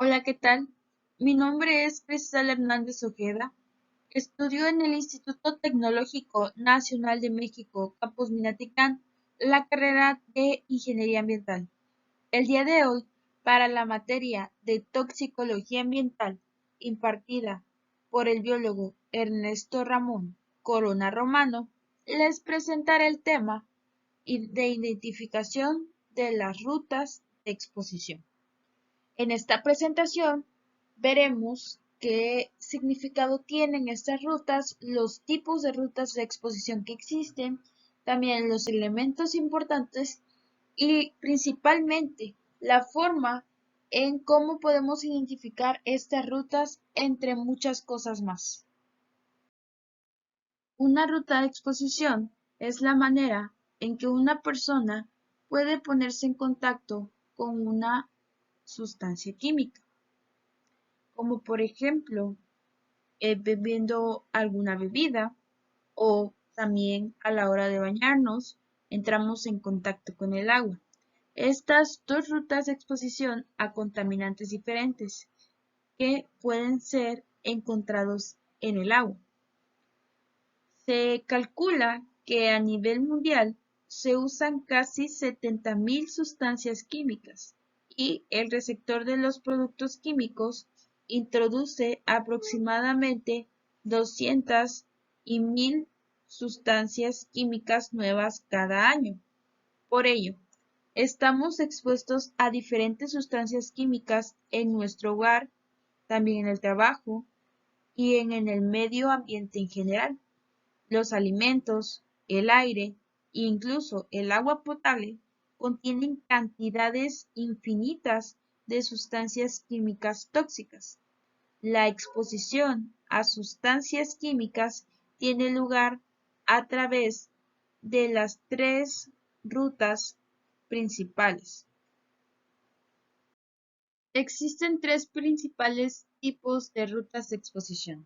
Hola, ¿qué tal? Mi nombre es Cristal Hernández Ojeda. Estudio en el Instituto Tecnológico Nacional de México, Campus Minatitlán, la carrera de Ingeniería Ambiental. El día de hoy, para la materia de Toxicología Ambiental, impartida por el biólogo Ernesto Ramón Corona Romano, les presentaré el tema de identificación de las rutas de exposición. En esta presentación veremos qué significado tienen estas rutas, los tipos de rutas de exposición que existen, también los elementos importantes y principalmente la forma en cómo podemos identificar estas rutas entre muchas cosas más. Una ruta de exposición es la manera en que una persona puede ponerse en contacto con una sustancia química, como por ejemplo bebiendo alguna bebida o también a la hora de bañarnos entramos en contacto con el agua. Estas dos rutas de exposición a contaminantes diferentes que pueden ser encontrados en el agua. Se calcula que a nivel mundial se usan casi 70.000 sustancias químicas y el receptor de los productos químicos introduce aproximadamente 200 y 1.000 sustancias químicas nuevas cada año. Por ello, estamos expuestos a diferentes sustancias químicas en nuestro hogar, también en el trabajo y en el medio ambiente en general. Los alimentos, el aire e incluso el agua potable contienen cantidades infinitas de sustancias químicas tóxicas. La exposición a sustancias químicas tiene lugar a través de las tres rutas principales. Existen tres principales tipos de rutas de exposición.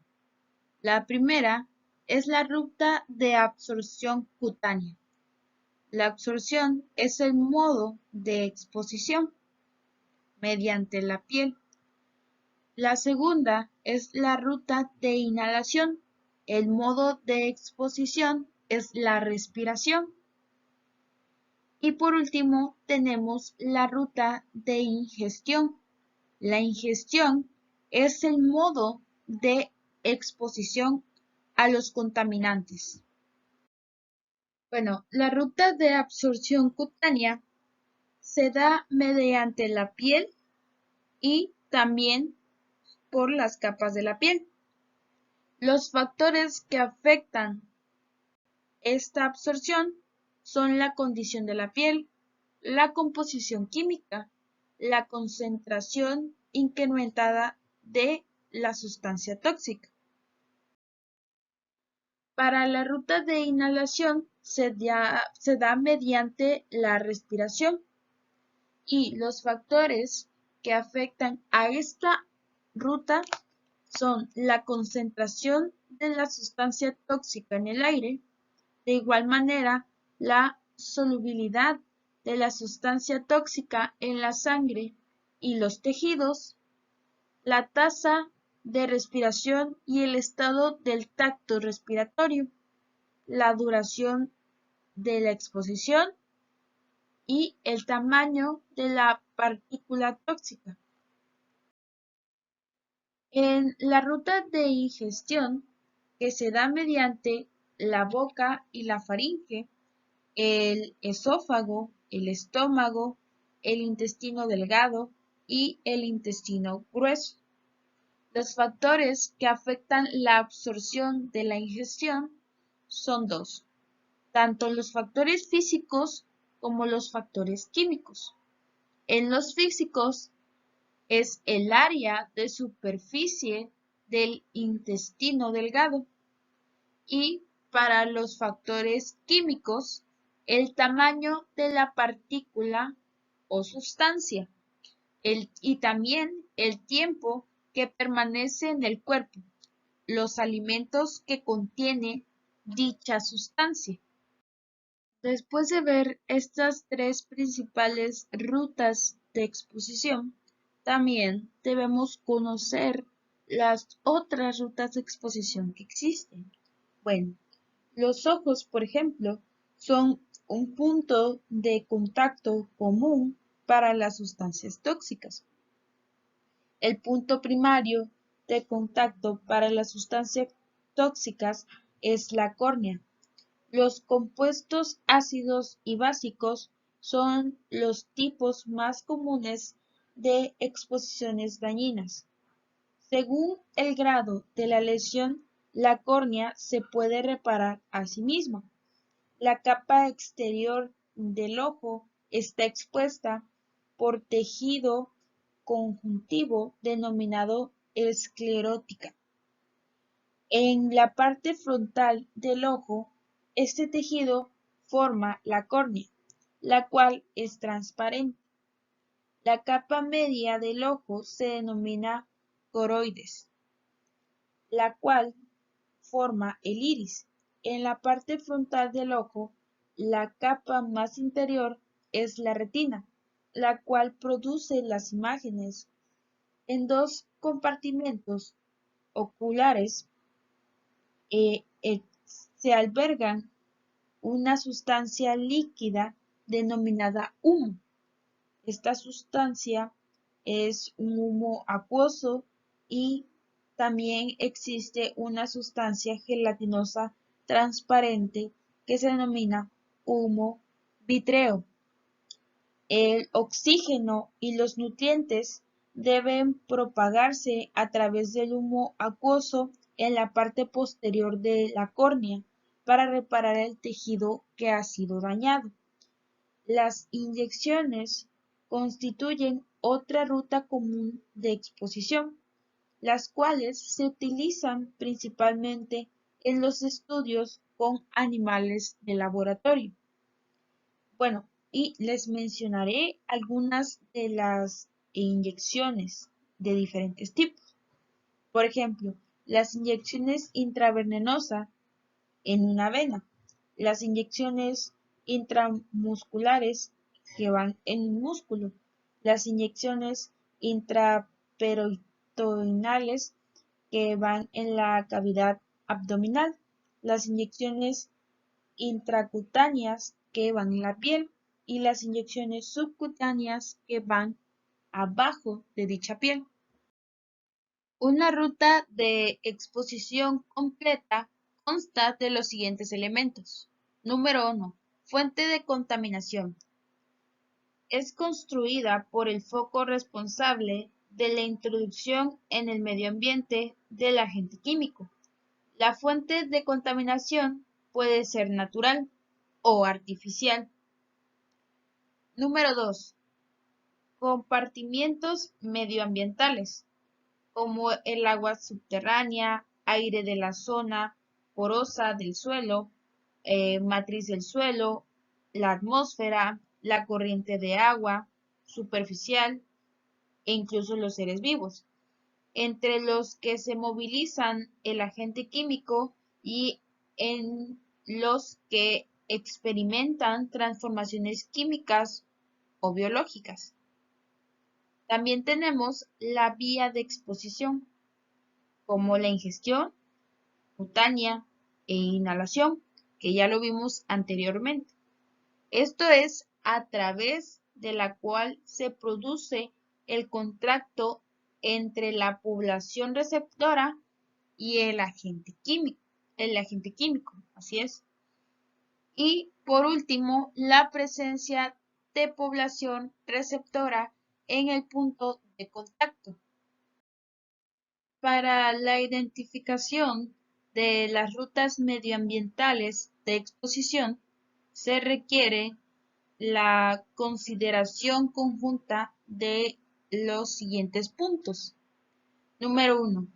La primera es la ruta de absorción cutánea. La absorción es el modo de exposición mediante la piel. La segunda es la ruta de inhalación. El modo de exposición es la respiración. Y por último tenemos la ruta de ingestión. La ingestión es el modo de exposición a los contaminantes. Bueno, la ruta de absorción cutánea se da mediante la piel y también por las capas de la piel. Los factores que afectan esta absorción son la condición de la piel, la composición química, la concentración incrementada de la sustancia tóxica. Para la ruta de inhalación se da mediante la respiración y los factores que afectan a esta ruta son la concentración de la sustancia tóxica en el aire, de igual manera la solubilidad de la sustancia tóxica en la sangre y los tejidos, la tasa de respiración y el estado del tracto respiratorio, la duración de la exposición y el tamaño de la partícula tóxica. En la ruta de ingestión, que se da mediante la boca y la faringe, el esófago, el estómago, el intestino delgado y el intestino grueso. Los factores que afectan la absorción de la ingestión son dos, tanto los factores físicos como los factores químicos. En los físicos es el área de superficie del intestino delgado y para los factores químicos el tamaño de la partícula o sustancia y también el tiempo que permanece en el cuerpo, los alimentos que contiene dicha sustancia. Después de ver estas tres principales rutas de exposición, También debemos conocer las otras rutas de exposición que existen. Bueno, los ojos, por ejemplo, son un punto de contacto común para las sustancias tóxicas. El punto primario de contacto para las sustancias tóxicas es la córnea. Los compuestos ácidos y básicos son los tipos más comunes de exposiciones dañinas. Según el grado de la lesión, la córnea se puede reparar a sí misma. La capa exterior del ojo está expuesta por tejido conjuntivo denominado esclerótica. En la parte frontal del ojo, este tejido forma la córnea, la cual es transparente. La capa media del ojo se denomina coroides, la cual forma el iris. En la parte frontal del ojo, la capa más interior es la retina, la cual produce las imágenes. En dos compartimentos oculares eh, eh, se albergan una sustancia líquida denominada humo. Esta sustancia es un humo acuoso y también existe una sustancia gelatinosa transparente que se denomina humo vítreo. El oxígeno y los nutrientes deben propagarse a través del humo acuoso en la parte posterior de la córnea para reparar el tejido que ha sido dañado. Las inyecciones constituyen otra ruta común de exposición, las cuales se utilizan principalmente en los estudios con animales de laboratorio. Bueno, y les mencionaré algunas de las inyecciones de diferentes tipos. Por ejemplo, las inyecciones intravenosas en una vena, las inyecciones intramusculares que van en un músculo, las inyecciones intraperitoneales que van en la cavidad abdominal, las inyecciones intracutáneas que van en la piel y las inyecciones subcutáneas que van abajo de dicha piel. Una ruta de exposición completa consta de los siguientes elementos. Número 1. Fuente de contaminación. Es construida por el foco responsable de la introducción en el medio ambiente del agente químico. La fuente de contaminación puede ser natural o artificial. Número 2. Compartimientos medioambientales, como el agua subterránea, aire de la zona porosa del suelo, matriz del suelo, la atmósfera, la corriente de agua superficial e incluso los seres vivos, entre los que se movilizan el agente químico y en los que experimentan transformaciones químicas o biológicas. También tenemos la vía de exposición, como la ingestión cutánea e inhalación, que ya lo vimos anteriormente. Esto es a través de la cual se produce el contacto entre la población receptora y el agente químico, así es. Y por último, la presencia de población receptora en el punto de contacto. Para la identificación de las rutas medioambientales de exposición, se requiere la consideración conjunta de los siguientes puntos. Número 1.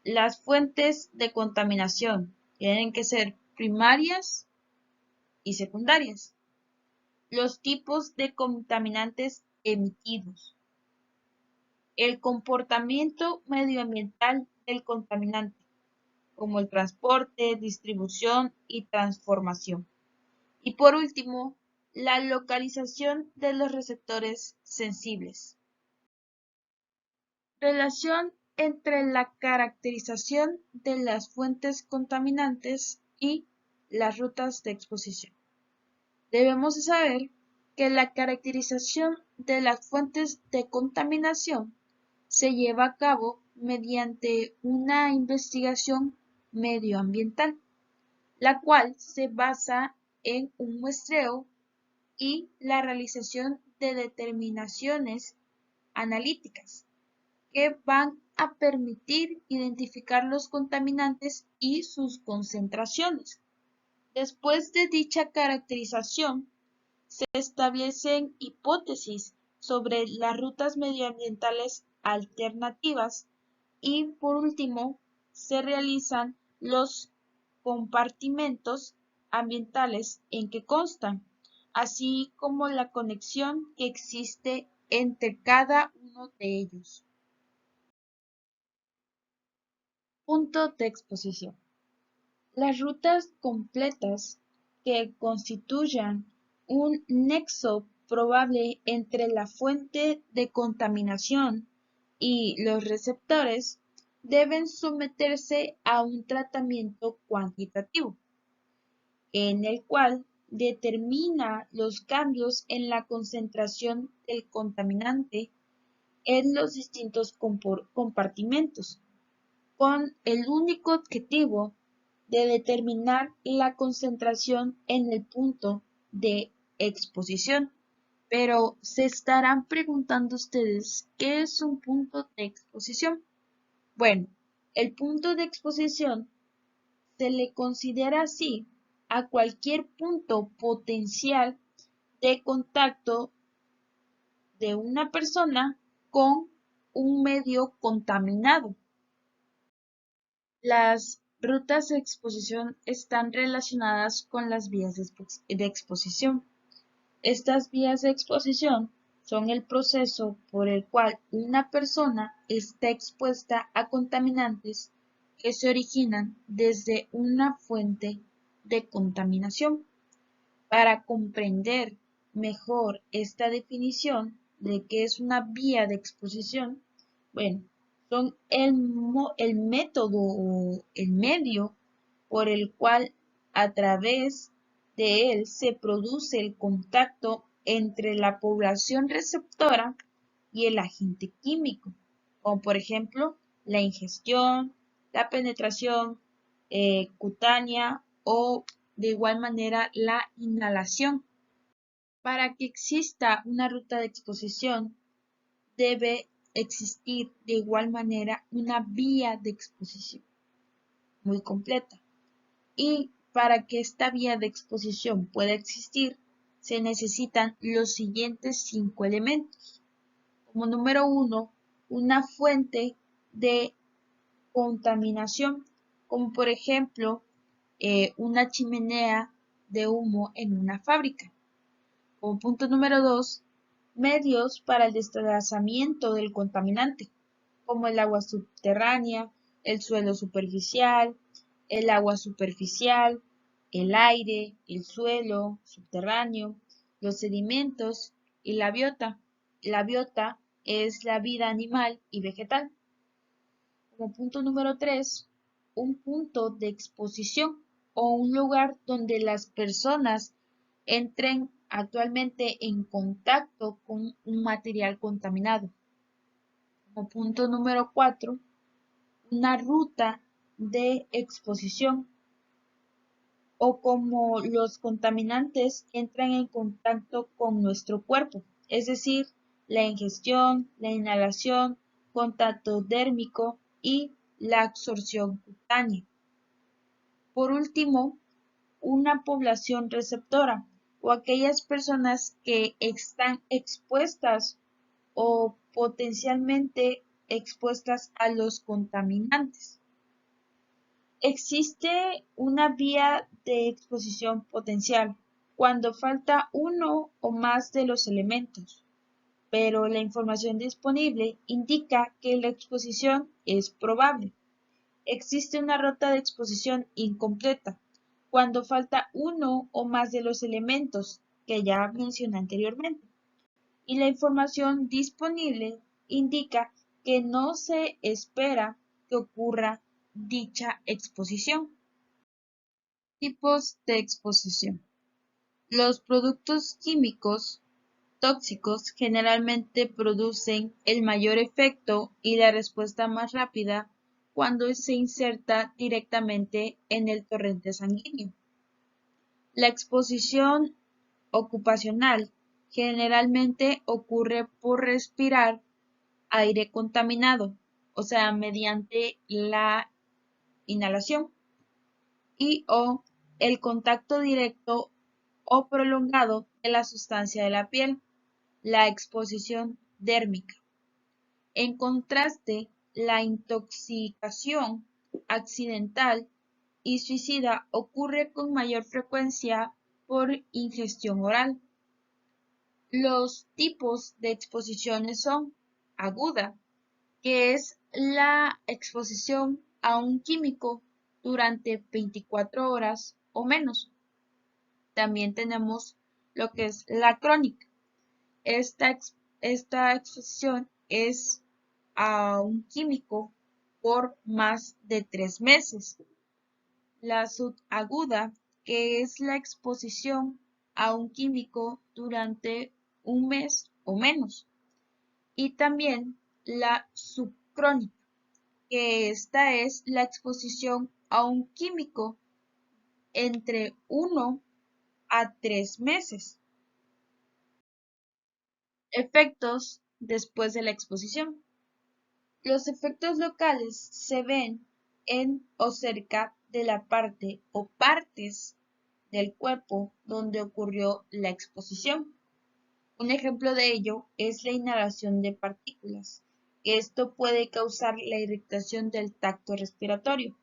Las fuentes de contaminación tienen que ser primarias y secundarias. Los tipos de contaminantes emitidos. El comportamiento medioambiental del contaminante, como el transporte, distribución y transformación. Y por último, la localización de los receptores sensibles. Relación entre la caracterización de las fuentes contaminantes y las rutas de exposición. Debemos saber que la caracterización de las fuentes de contaminación se lleva a cabo mediante una investigación medioambiental, la cual se basa en un muestreo y la realización de determinaciones analíticas que van a permitir identificar los contaminantes y sus concentraciones. Después de dicha caracterización, se establecen hipótesis sobre las rutas medioambientales alternativas y, por último, se realizan los compartimentos ambientales en que constan, así como la conexión que existe entre cada uno de ellos. Punto de exposición. Las rutas completas que constituyan un nexo probable entre la fuente de contaminación y los receptores deben someterse a un tratamiento cuantitativo, en el cual determina los cambios en la concentración del contaminante en los distintos compartimentos, con el único objetivo de determinar la concentración en el punto de exposición. Pero se estarán preguntando ustedes, ¿qué es un punto de exposición? Bueno, el punto de exposición se le considera así a cualquier punto potencial de contacto de una persona con un medio contaminado. Las rutas de exposición están relacionadas con las vías de exposición. Estas vías de exposición son el proceso por el cual una persona está expuesta a contaminantes que se originan desde una fuente de contaminación. Para comprender mejor esta definición de qué es una vía de exposición, bueno, son el método o el medio por el cual a través de él se produce el contacto entre la población receptora y el agente químico, como por ejemplo la ingestión, la penetración cutánea o de igual manera la inhalación. Para que exista una ruta de exposición, debe existir de igual manera una vía de exposición muy completa. Y para que esta vía de exposición pueda existir, se necesitan los siguientes 5 elementos. Como número 1, una fuente de contaminación, como por ejemplo una chimenea de humo en una fábrica. Como punto número 2, medios para el desplazamiento del contaminante, como el agua subterránea, el suelo superficial, el agua superficial, el aire, el suelo subterráneo, los sedimentos y la biota. La biota es la vida animal y vegetal. Como punto número 3, un punto de exposición o un lugar donde las personas entren actualmente en contacto con un material contaminado. Como punto número 4, una ruta de exposición o como los contaminantes entran en contacto con nuestro cuerpo, es decir, la ingestión, la inhalación, contacto dérmico y la absorción cutánea. Por último, una población receptora o aquellas personas que están expuestas o potencialmente expuestas a los contaminantes. Existe una vía de exposición potencial cuando falta uno o más de los elementos, pero la información disponible indica que la exposición es probable. Existe una ruta de exposición incompleta cuando falta uno o más de los elementos que ya mencioné anteriormente. Y la información disponible indica que no se espera que ocurra dicha exposición. Tipos de exposición. Los productos químicos tóxicos generalmente producen el mayor efecto y la respuesta más rápida cuando se inserta directamente en el torrente sanguíneo. La exposición ocupacional generalmente ocurre por respirar aire contaminado, o sea, mediante la inhalación y o el contacto directo o prolongado de la sustancia de la piel, la exposición dérmica. En contraste, la intoxicación accidental y suicida ocurre con mayor frecuencia por ingestión oral. Los tipos de exposiciones son aguda, que es la exposición a un químico durante 24 horas o menos. También tenemos lo que es la crónica. Esta exposición es a un químico por más de 3 meses. La subaguda, que es la exposición a un químico durante un mes o menos. Y también la subcrónica, que esta es la exposición a un químico entre 1 a 3 meses. Efectos después de la exposición. Los efectos locales se ven en o cerca de la parte o partes del cuerpo donde ocurrió la exposición. Un ejemplo de ello es la inhalación de partículas. Esto puede causar la irritación del tracto respiratorio,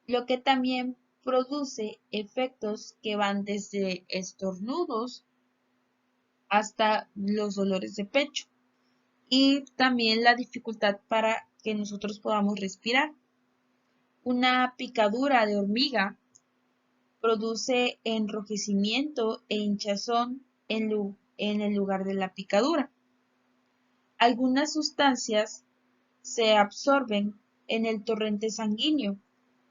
lo que también produce efectos que van desde estornudos hasta los dolores de pecho y también la dificultad para que nosotros podamos respirar. Una picadura de hormiga produce enrojecimiento e hinchazón en el lugar de la picadura. Algunas sustancias se absorben en el torrente sanguíneo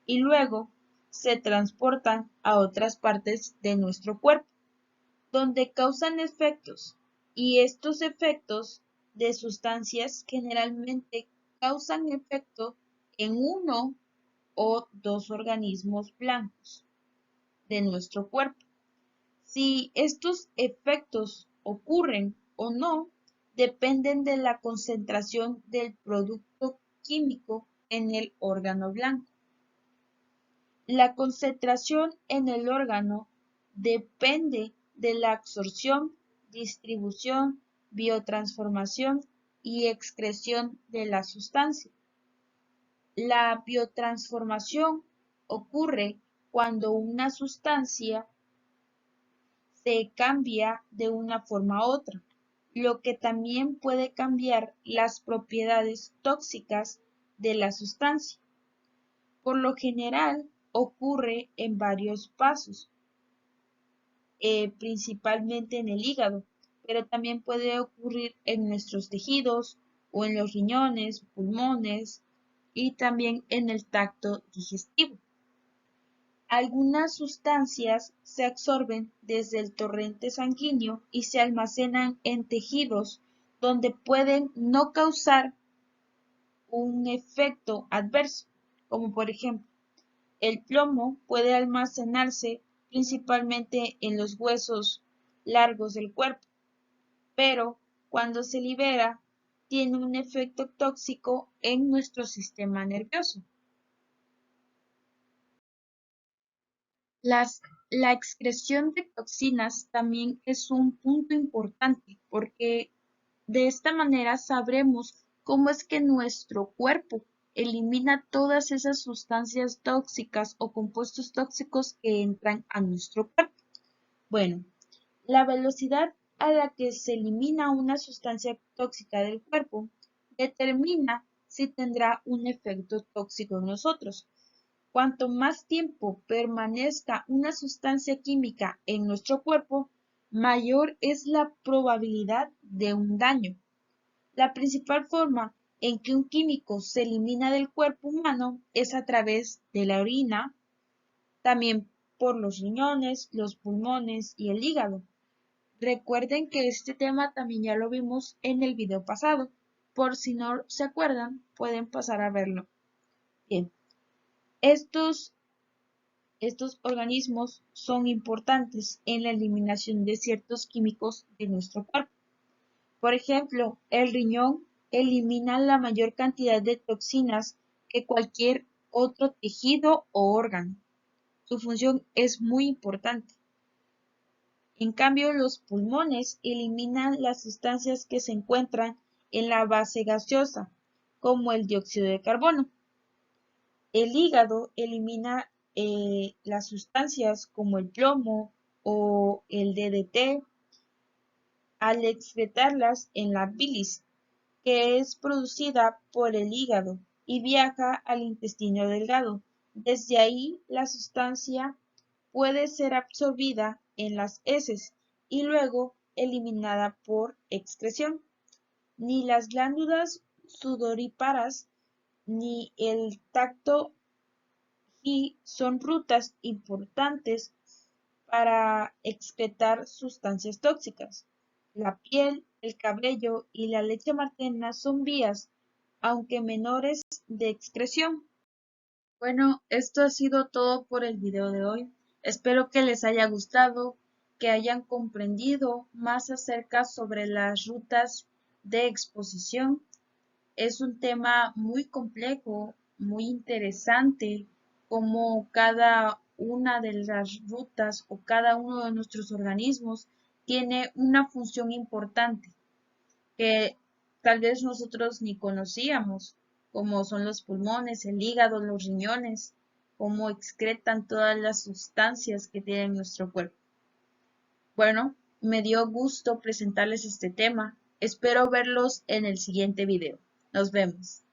y luego se transportan a otras partes de nuestro cuerpo, donde causan efectos, y estos efectos de sustancias generalmente causan efecto en uno o dos organismos blancos de nuestro cuerpo. Si estos efectos ocurren o no, dependen de la concentración del producto químico en el órgano blanco. La concentración en el órgano depende de la absorción, distribución, biotransformación y excreción de la sustancia. La biotransformación ocurre cuando una sustancia se cambia de una forma a otra, lo que también puede cambiar las propiedades tóxicas de la sustancia. Por lo general, ocurre en varios pasos, principalmente en el hígado, pero también puede ocurrir en nuestros tejidos o en los riñones, pulmones y también en el tracto digestivo. Algunas sustancias se absorben desde el torrente sanguíneo y se almacenan en tejidos donde pueden no causar un efecto adverso, como por ejemplo, el plomo puede almacenarse principalmente en los huesos largos del cuerpo, pero cuando se libera tiene un efecto tóxico en nuestro sistema nervioso. La excreción de toxinas también es un punto importante porque de esta manera sabremos cómo es que nuestro cuerpo elimina todas esas sustancias tóxicas o compuestos tóxicos que entran a nuestro cuerpo. Bueno, la velocidad a la que se elimina una sustancia tóxica del cuerpo determina si tendrá un efecto tóxico en nosotros. Cuanto más tiempo permanezca una sustancia química en nuestro cuerpo, mayor es la probabilidad de un daño. La principal forma en que un químico se elimina del cuerpo humano es a través de la orina, también por los riñones, los pulmones y el hígado. Recuerden que este tema también ya lo vimos en el video pasado. Por si no se acuerdan, pueden pasar a verlo. Bien, estos organismos son importantes en la eliminación de ciertos químicos de nuestro cuerpo. Por ejemplo, el riñón elimina la mayor cantidad de toxinas que cualquier otro tejido o órgano. Su función es muy importante. En cambio, los pulmones eliminan las sustancias que se encuentran en la base gaseosa, como el dióxido de carbono. El hígado elimina las sustancias como el plomo o el DDT al excretarlas en la bilis, que es producida por el hígado y viaja al intestino delgado. Desde ahí, la sustancia puede ser absorbida en las heces y luego eliminada por excreción. Ni las glándulas sudoríparas ni el tacto y son rutas importantes para excretar sustancias tóxicas. La piel, el cabello y la leche materna son vías, aunque menores, de excreción. Bueno, esto ha sido todo por el video de hoy. Espero que les haya gustado, que hayan comprendido más acerca sobre las rutas de exposición. Es un tema muy complejo, muy interesante, como cada una de las rutas o cada uno de nuestros organismos tiene una función importante que tal vez nosotros ni conocíamos, como son los pulmones, el hígado, los riñones, cómo excretan todas las sustancias que tiene nuestro cuerpo. Bueno, me dio gusto presentarles este tema. Espero verlos en el siguiente video. Nos vemos.